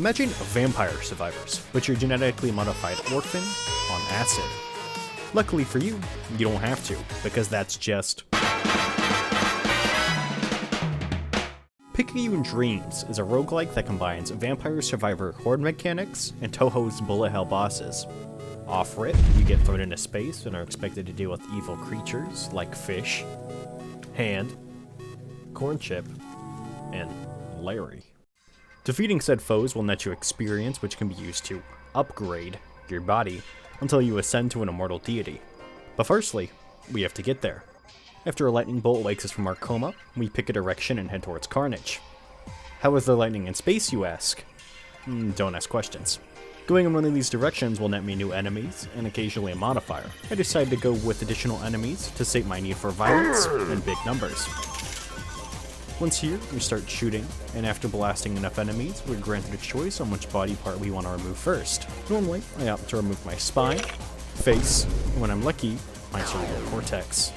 Imagine vampire survivors, but you're genetically modified orphan on acid. Luckily for you, you don't have to, because that's just... Picayune Dreams is a roguelike that combines Vampire Survivor horde mechanics and Touhou's bullet hell bosses. Off-rip, you get thrown into space and are expected to deal with evil creatures like fish, hand, corn chip, and Larry. Defeating said foes will net you experience which can be used to upgrade your body until you ascend to an immortal deity. But firstly, we have to get there. After a lightning bolt wakes us from our coma, we pick a direction and head towards Carnage. How is there lightning in space, you ask? Don't ask questions. Going in one of these directions will net me new enemies and occasionally a modifier. I decided to go with additional enemies to sate my need for violence and big numbers. Once here, we start shooting, and after blasting enough enemies, we're granted a choice on which body part we want to remove first. Normally, I opt to remove my spine, face, and when I'm lucky, my cerebral cortex.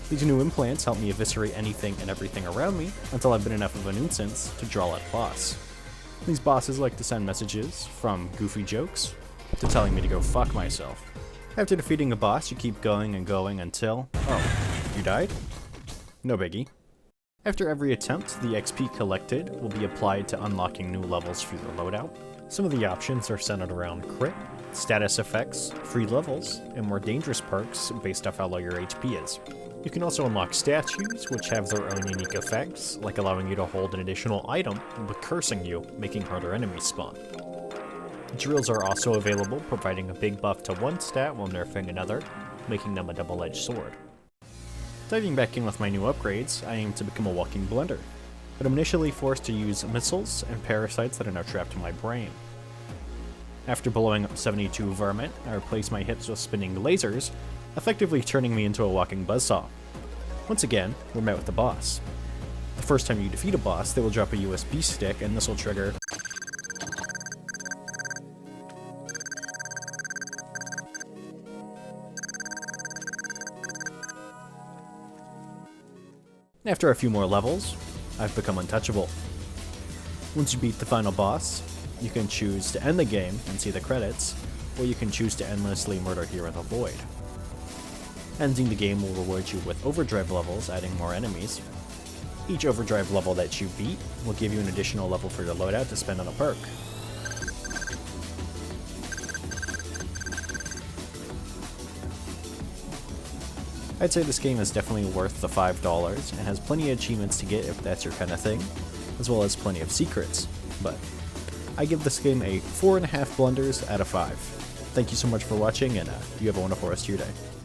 These new implants help me eviscerate anything and everything around me until I've been enough of a nuisance to draw out a boss. These bosses like to send messages, from goofy jokes to telling me to go fuck myself. After defeating a boss, you keep going and going until... oh, you died? No biggie. After every attempt, the XP collected will be applied to unlocking new levels for your loadout. Some of the options are centered around crit, status effects, free levels, and more dangerous perks based off how low your HP is. You can also unlock statues, which have their own unique effects, like allowing you to hold an additional item, but cursing you, making harder enemies spawn. Drills are also available, providing a big buff to one stat while nerfing another, making them a double-edged sword. Diving back in with my new upgrades, I aim to become a walking blender, but I'm initially forced to use missiles and parasites that are now trapped in my brain. After blowing up 72 vermin, I replace my hips with spinning lasers, effectively turning me into a walking buzzsaw. Once again, we're met with the boss. The first time you defeat a boss, they will drop a USB stick and this will trigger After a few more levels, I've become untouchable. Once you beat the final boss, you can choose to end the game and see the credits, or you can choose to endlessly murder here in the void. Ending the game will reward you with overdrive levels, adding more enemies. Each overdrive level that you beat will give you an additional level for your loadout to spend on a perk. I'd say this game is definitely worth the $5 and has plenty of achievements to get if that's your kind of thing, as well as plenty of secrets, but I give this game a 4.5 blunders out of 5. Thank you so much for watching, and you have a wonderful rest of your day.